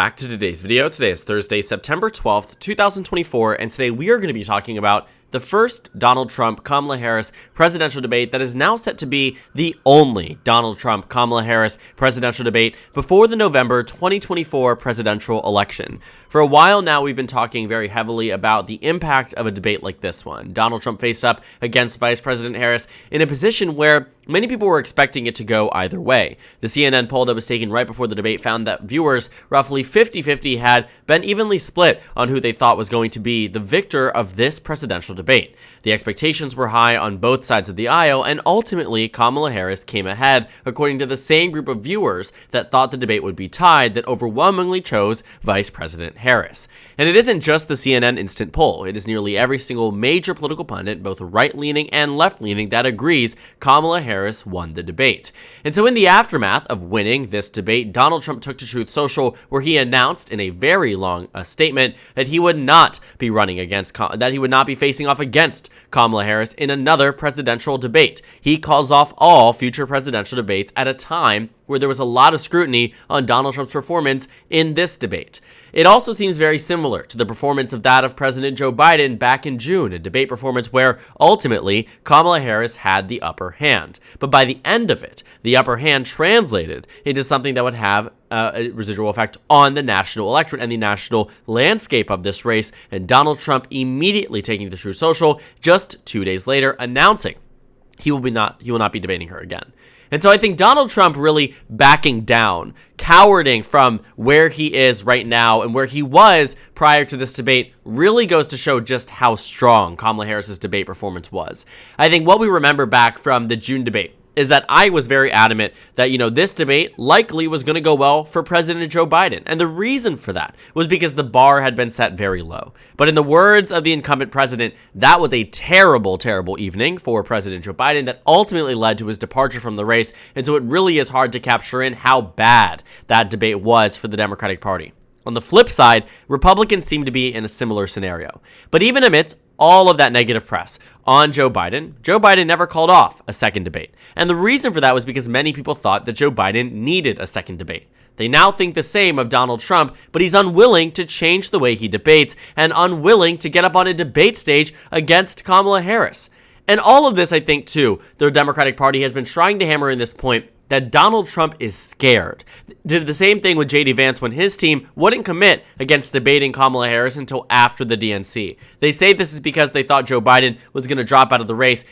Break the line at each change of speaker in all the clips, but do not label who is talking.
Back to today's video. Today is Thursday, September 12th, 2024, and today we are going to be talking about the first Donald Trump-Kamala Harris presidential debate that is now set to be the only Donald Trump-Kamala Harris presidential debate before the November 2024 presidential election. For a while now, we've been talking very heavily about the impact of a debate like this one. Donald Trump faced up against Vice President Harris in a position where many people were expecting it to go either way. The CNN poll that was taken right before the debate found that viewers, roughly 50-50, had been evenly split on who they thought was going to be the victor of this presidential debate. The expectations were high on both sides of the aisle, and ultimately Kamala Harris came ahead, according to the same group of viewers that thought the debate would be tied that overwhelmingly chose Vice President Harris. And it isn't just the CNN instant poll. It is nearly every single major political pundit, both right-leaning and left-leaning, that agrees Kamala Harris won the debate. And so in the aftermath of winning this debate, Donald Trump took to Truth Social, where he announced in a very long statement that he would not be running against, that he would not be facing off against Kamala Harris in another presidential debate. He calls off all future presidential debates at a time where there was a lot of scrutiny on Donald Trump's performance in this debate. It also seems very similar to the performance of that of President Joe Biden back in June, a debate performance where ultimately Kamala Harris had the upper hand. But by the end of it, the upper hand translated into something that would have a residual effect on the national electorate and the national landscape of this race, and Donald Trump immediately taking to Truth Social just 2 days later, announcing he will not be debating her again. And so I think Donald Trump really backing down, cowarding from where he is right now and where he was prior to this debate really goes to show just how strong Kamala Harris's debate performance was. I think what we remember back from the June debate is that I was very adamant that, this debate likely was going to go well for President Joe Biden. And the reason for that was because the bar had been set very low. But in the words of the incumbent president, that was a terrible, terrible evening for President Joe Biden that ultimately led to his departure from the race. And so it really is hard to capture in how bad that debate was for the Democratic Party. On the flip side, Republicans seem to be in a similar scenario. But even amidst all of that negative press on Joe Biden never called off a second debate. And the reason for that was because many people thought that Joe Biden needed a second debate. They now think the same of Donald Trump, but he's unwilling to change the way he debates and unwilling to get up on a debate stage against Kamala Harris. And all of this, I think, too, the Democratic Party has been trying to hammer in this point that Donald Trump is scared. Did the same thing with J.D. Vance when his team wouldn't commit against debating Kamala Harris until after the DNC. They say this is because they thought Joe Biden was going to drop out of the race.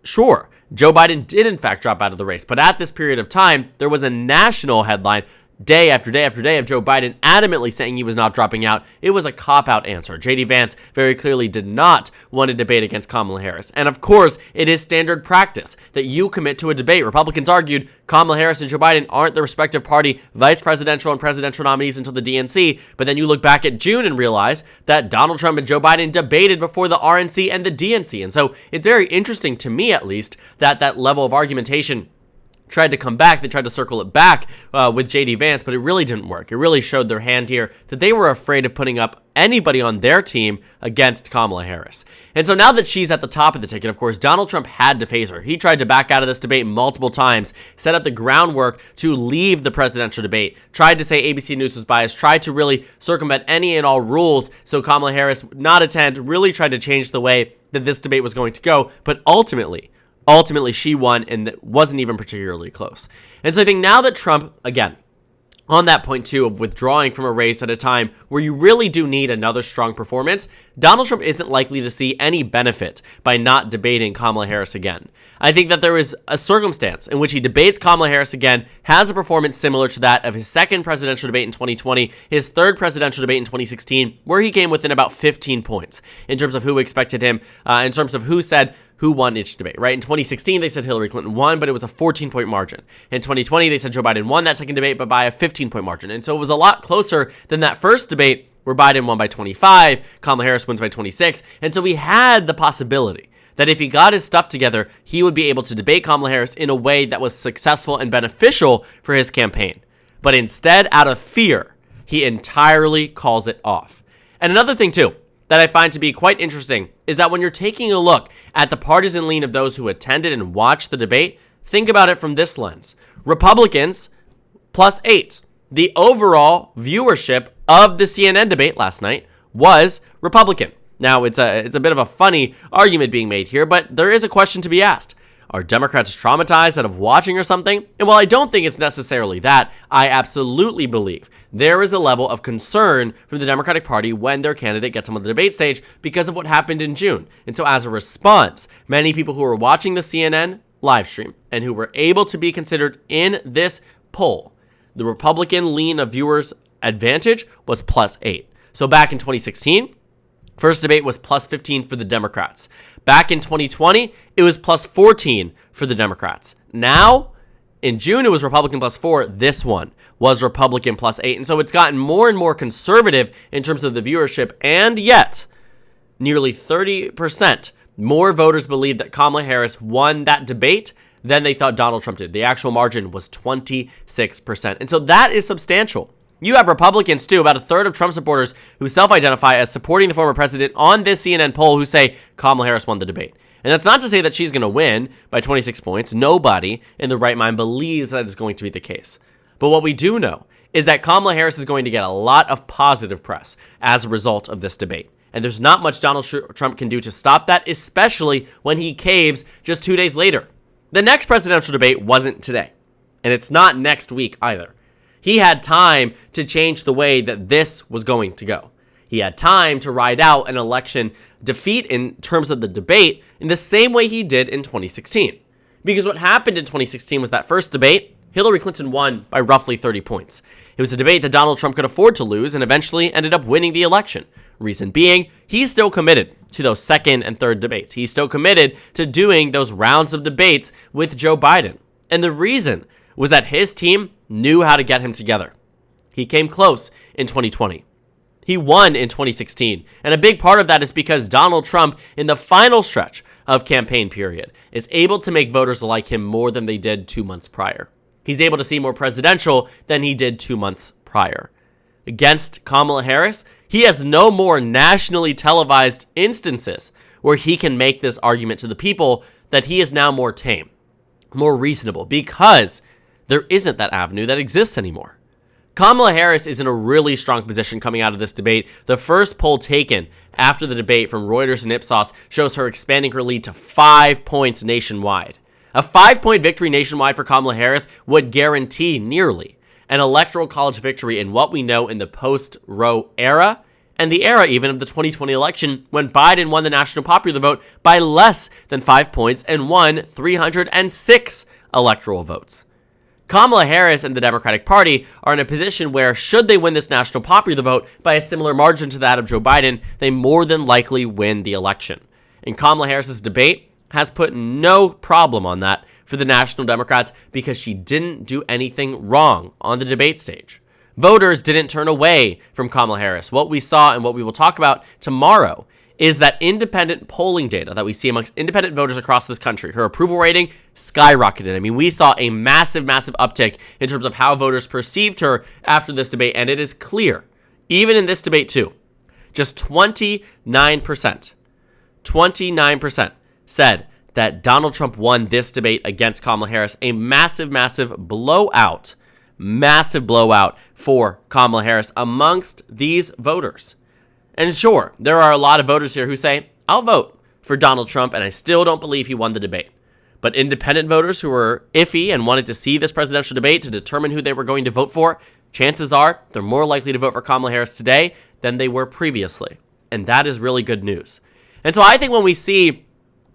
Sure, Joe Biden did in fact drop out of the race, but at this period of time, there was a national headline day after day after day of Joe Biden adamantly saying he was not dropping out. It was a cop-out answer. J.D. Vance very clearly did not want to debate against Kamala Harris. And of course, it is standard practice that you commit to a debate. Republicans argued Kamala Harris and Joe Biden aren't the respective party vice presidential and presidential nominees until the DNC. But then you look back at June and realize that Donald Trump and Joe Biden debated before the RNC and the DNC. And so it's very interesting to me, at least, that that level of argumentation tried to come back. They tried to circle it back with J.D. Vance, but it really didn't work. It really showed their hand here that they were afraid of putting up anybody on their team against Kamala Harris. And so now that she's at the top of the ticket, of course, Donald Trump had to face her. He tried to back out of this debate multiple times, set up the groundwork to leave the presidential debate, tried to say ABC News was biased, tried to really circumvent any and all rules so Kamala Harris would not attend, really tried to change the way that this debate was going to go, but ultimately she won, and it wasn't even particularly close. And so I think now that Trump, again, on that point too of withdrawing from a race at a time where you really do need another strong performance, Donald Trump isn't likely to see any benefit by not debating Kamala Harris again. I think that there is a circumstance in which he debates Kamala Harris again, has a performance similar to that of his second presidential debate in 2020, his third presidential debate in 2016, where he came within about 15 points in terms of who expected him, in terms of who said who won each debate, right? In 2016, they said Hillary Clinton won, but it was a 14-point margin. In 2020, they said Joe Biden won that second debate, but by a 15-point margin. And so it was a lot closer than that first debate where Biden won by 25, Kamala Harris wins by 26. And so he had the possibility that if he got his stuff together, he would be able to debate Kamala Harris in a way that was successful and beneficial for his campaign. But instead, out of fear, he entirely calls it off. And another thing, too, that I find to be quite interesting is that when you're taking a look at the partisan lean of those who attended and watched the debate, think about it from this lens. Republicans, +8. The overall viewership of the CNN debate last night was Republican. Now, it's a bit of a funny argument being made here, but there is a question to be asked. Are Democrats traumatized out of watching or something? And while I don't think it's necessarily that, I absolutely believe there is a level of concern from the Democratic Party when their candidate gets on the debate stage because of what happened in June. And so as a response, many people who were watching the CNN live stream and who were able to be considered in this poll, the Republican lean of viewers' advantage was +8. So back in 2016, first debate was +15 for the Democrats. Back in 2020, it was +14 for the Democrats. Now, in June, it was Republican +4. This one was Republican +8. And so it's gotten more and more conservative in terms of the viewership. And yet, nearly 30% more voters believe that Kamala Harris won that debate than they thought Donald Trump did. The actual margin was 26%. And so that is substantial. You have Republicans, too, about a third of Trump supporters who self-identify as supporting the former president on this CNN poll who say Kamala Harris won the debate. And that's not to say that she's going to win by 26 points. Nobody in the right mind believes that is going to be the case. But what we do know is that Kamala Harris is going to get a lot of positive press as a result of this debate. And there's not much Donald Trump can do to stop that, especially when he caves just 2 days later. The next presidential debate wasn't today, and it's not next week either. He had time to change the way that this was going to go. He had time to ride out an election defeat in terms of the debate in the same way he did in 2016. Because what happened in 2016 was that first debate, Hillary Clinton won by roughly 30 points. It was a debate that Donald Trump could afford to lose and eventually ended up winning the election. Reason being, he's still committed to those second and third debates. He's still committed to doing those rounds of debates with Joe Biden. And the reason was that his team knew how to get him together. He came close in 2020. He won in 2016. And a big part of that is because Donald Trump, in the final stretch of campaign period, is able to make voters like him more than they did 2 months prior. He's able to seem more presidential than he did 2 months prior. Against Kamala Harris, he has no more nationally televised instances where he can make this argument to the people that he is now more tame, more reasonable, because there isn't that avenue that exists anymore. Kamala Harris is in a really strong position coming out of this debate. The first poll taken after the debate from Reuters and Ipsos shows her expanding her lead to 5 points nationwide. A 5-point victory nationwide for Kamala Harris would guarantee nearly an electoral college victory in what we know in the post-Roe era, and the era even of the 2020 election when Biden won the national popular vote by less than 5 points and won 306 electoral votes. Kamala Harris and the Democratic Party are in a position where, should they win this national popular vote by a similar margin to that of Joe Biden, they more than likely win the election. And Kamala Harris's debate has put no problem on that for the National Democrats because she didn't do anything wrong on the debate stage. Voters didn't turn away from Kamala Harris. What we saw and what we will talk about tomorrow is that independent polling data that we see amongst independent voters across this country. Her approval rating skyrocketed. I mean, we saw a massive uptick in terms of how voters perceived her after this debate, and it is clear, even in this debate too, just 29% said that Donald Trump won this debate against Kamala Harris, a massive blowout for Kamala Harris amongst these voters. And sure, there are a lot of voters here who say, I'll vote for Donald Trump, and I still don't believe he won the debate. But independent voters who were iffy and wanted to see this presidential debate to determine who they were going to vote for, chances are they're more likely to vote for Kamala Harris today than they were previously. And that is really good news. And so I think when we see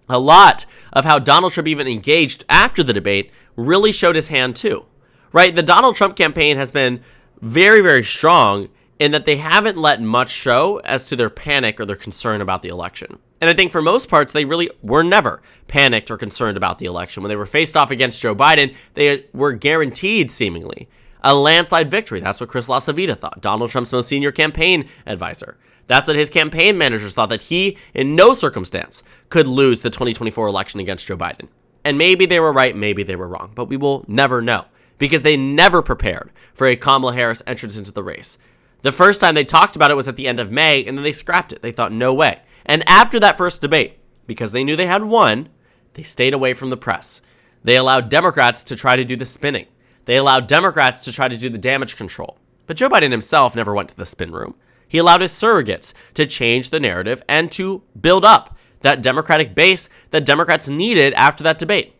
a lot of how Donald Trump even engaged after the debate really showed his hand too, right? The Donald Trump campaign has been very strong in that they haven't let much show as to their panic or their concern about the election. And I think for most parts, they really were never panicked or concerned about the election. When they were faced off against Joe Biden, they were guaranteed, seemingly, a landslide victory. That's what Chris LaSavita thought, Donald Trump's most senior campaign advisor. That's what his campaign managers thought, that he, in no circumstance, could lose the 2024 election against Joe Biden. And maybe they were right, maybe they were wrong, but we will never know, because they never prepared for a Kamala Harris entrance into the race. The first time they talked about it was at the end of May, and then they scrapped it. They thought, no way. And after that first debate, because they knew they had won, they stayed away from the press. They allowed Democrats to try to do the spinning. They allowed Democrats to try to do the damage control. But Joe Biden himself never went to the spin room. He allowed his surrogates to change the narrative and to build up that Democratic base that Democrats needed after that debate.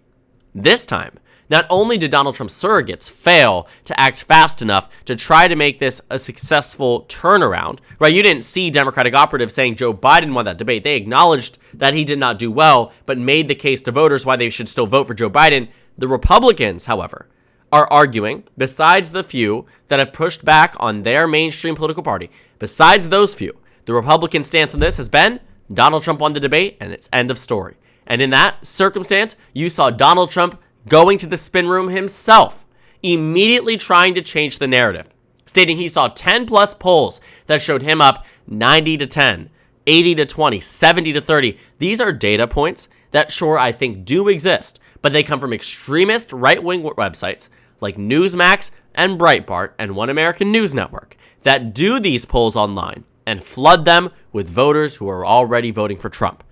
This time, not only did Donald Trump's surrogates fail to act fast enough to try to make this a successful turnaround, right? You didn't see Democratic operatives saying Joe Biden won that debate. They acknowledged that he did not do well, but made the case to voters why they should still vote for Joe Biden. The Republicans, however, are arguing, besides the few that have pushed back on their mainstream political party, besides those few, the Republican stance on this has been Donald Trump won the debate and it's end of story. And in that circumstance, you saw Donald Trump going to the spin room himself, immediately trying to change the narrative, stating he saw 10 plus polls that showed him up 90 to 10, 80 to 20, 70 to 30. These are data points that sure I think do exist, but they come from extremist right-wing websites like Newsmax and Breitbart and One American News Network that do these polls online and flood them with voters who are already voting for Trump.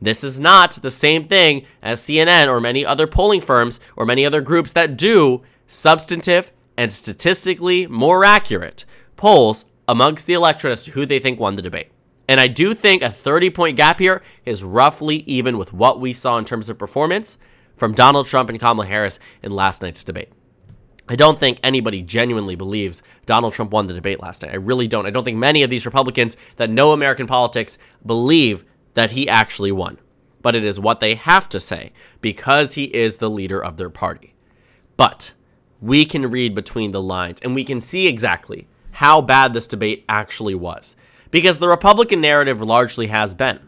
This is not the same thing as CNN or many other polling firms or many other groups that do substantive and statistically more accurate polls amongst the electorate as to who they think won the debate. And I do think a 30-point gap here is roughly even with what we saw in terms of performance from Donald Trump and Kamala Harris in last night's debate. I don't think anybody genuinely believes Donald Trump won the debate last night. I really don't. I don't think many of these Republicans that know American politics believe that he actually won. But it is what they have to say because he is the leader of their party. But we can read between the lines and we can see exactly how bad this debate actually was. Because the Republican narrative largely has been.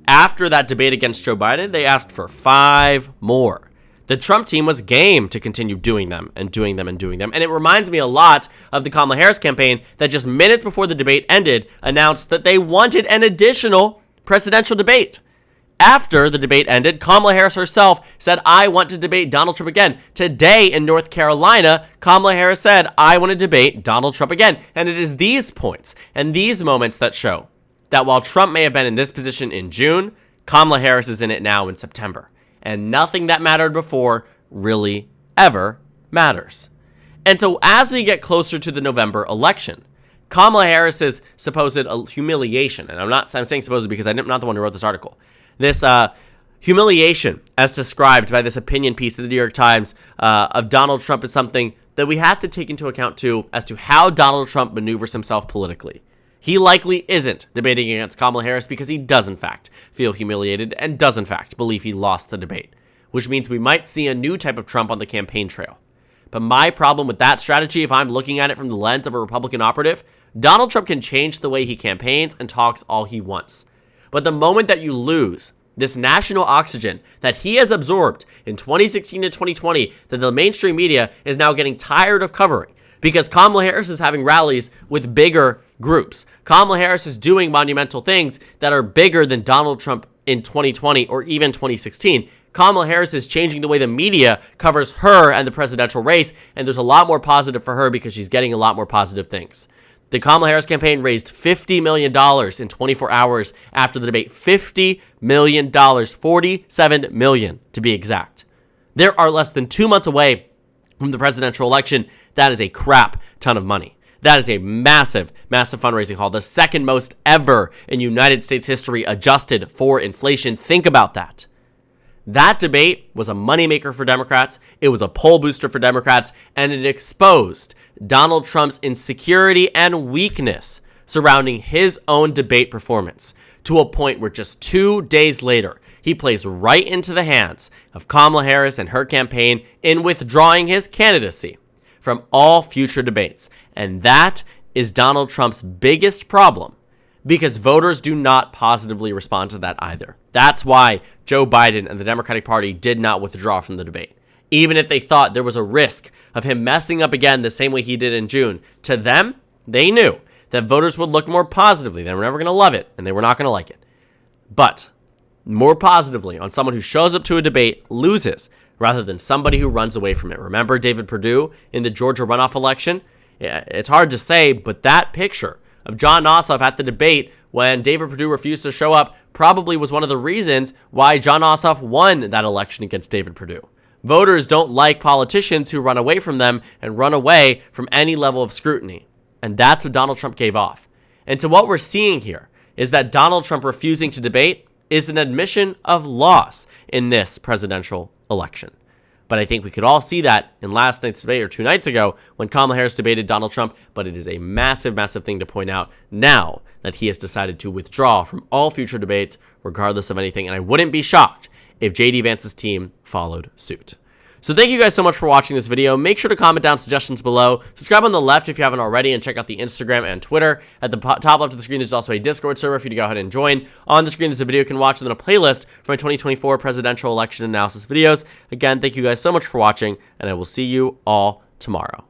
After that debate against Joe Biden, they asked for 5 more. The Trump team was game to continue doing them and doing them and doing them. And it reminds me a lot of the Kamala Harris campaign that just minutes before the debate ended announced that they wanted an additional presidential debate. After the debate ended, Kamala Harris herself said, I want to debate Donald Trump again. Today in North Carolina, Kamala Harris said, I want to debate Donald Trump again. And it is these points and these moments that show that while Trump may have been in this position in June, Kamala Harris is in it now in September. And nothing that mattered before really ever matters. And so as we get closer to the November election, Kamala Harris's supposed humiliation, and I'm saying supposed because I'm not the one who wrote this article, this humiliation as described by this opinion piece in the New York Times of Donald Trump is something that we have to take into account too as to how Donald Trump maneuvers himself politically. He likely isn't debating against Kamala Harris because he does in fact feel humiliated and does in fact believe he lost the debate, which means we might see a new type of Trump on the campaign trail. But my problem with that strategy, if I'm looking at it from the lens of a Republican operative, Donald Trump can change the way he campaigns and talks all he wants. But the moment that you lose this national oxygen that he has absorbed in 2016 to 2020, that the mainstream media is now getting tired of covering because Kamala Harris is having rallies with bigger groups. Kamala Harris is doing monumental things that are bigger than Donald Trump in 2020 or even 2016. Kamala Harris is changing the way the media covers her and the presidential race, and there's a lot more positive for her because she's getting a lot more positive things. The Kamala Harris campaign raised $50 million in 24 hours after the debate. $50 million, $47 million to be exact. There are less than 2 months away from the presidential election. That is a crap ton of money. That is a massive, massive fundraising haul. The second most ever in United States history adjusted for inflation. Think about that. That debate was a moneymaker for Democrats. It was a poll booster for Democrats, and it exposed Donald Trump's insecurity and weakness surrounding his own debate performance to a point where just 2 days later, he plays right into the hands of Kamala Harris and her campaign in withdrawing his candidacy from all future debates. And that is Donald Trump's biggest problem because voters do not positively respond to that either. That's why Joe Biden and the Democratic Party did not withdraw from the debate. Even if they thought there was a risk of him messing up again the same way he did in June, to them, they knew that voters would look more positively. They were never going to love it, and they were not going to like it. But more positively on someone who shows up to a debate, loses, rather than somebody who runs away from it. Remember David Perdue in the Georgia runoff election? It's hard to say, but that picture of John Ossoff at the debate when David Perdue refused to show up probably was one of the reasons why John Ossoff won that election against David Perdue. Voters don't like politicians who run away from them and run away from any level of scrutiny. And that's what Donald Trump gave off. And so what we're seeing here is that Donald Trump refusing to debate is an admission of loss in this presidential election. But I think we could all see that in last night's debate or 2 nights ago when Kamala Harris debated Donald Trump. But it is a massive, massive thing to point out now that he has decided to withdraw from all future debates, regardless of anything. And I wouldn't be shocked if JD Vance's team followed suit. So thank you guys so much for watching this video. Make sure to comment down suggestions below. Subscribe on the left if you haven't already, and check out the Instagram and Twitter. At the top left of the screen, there's also a Discord server for you to go ahead and join. On the screen, there's a video you can watch, and then a playlist for my 2024 presidential election analysis videos. Again, thank you guys so much for watching, and I will see you all tomorrow.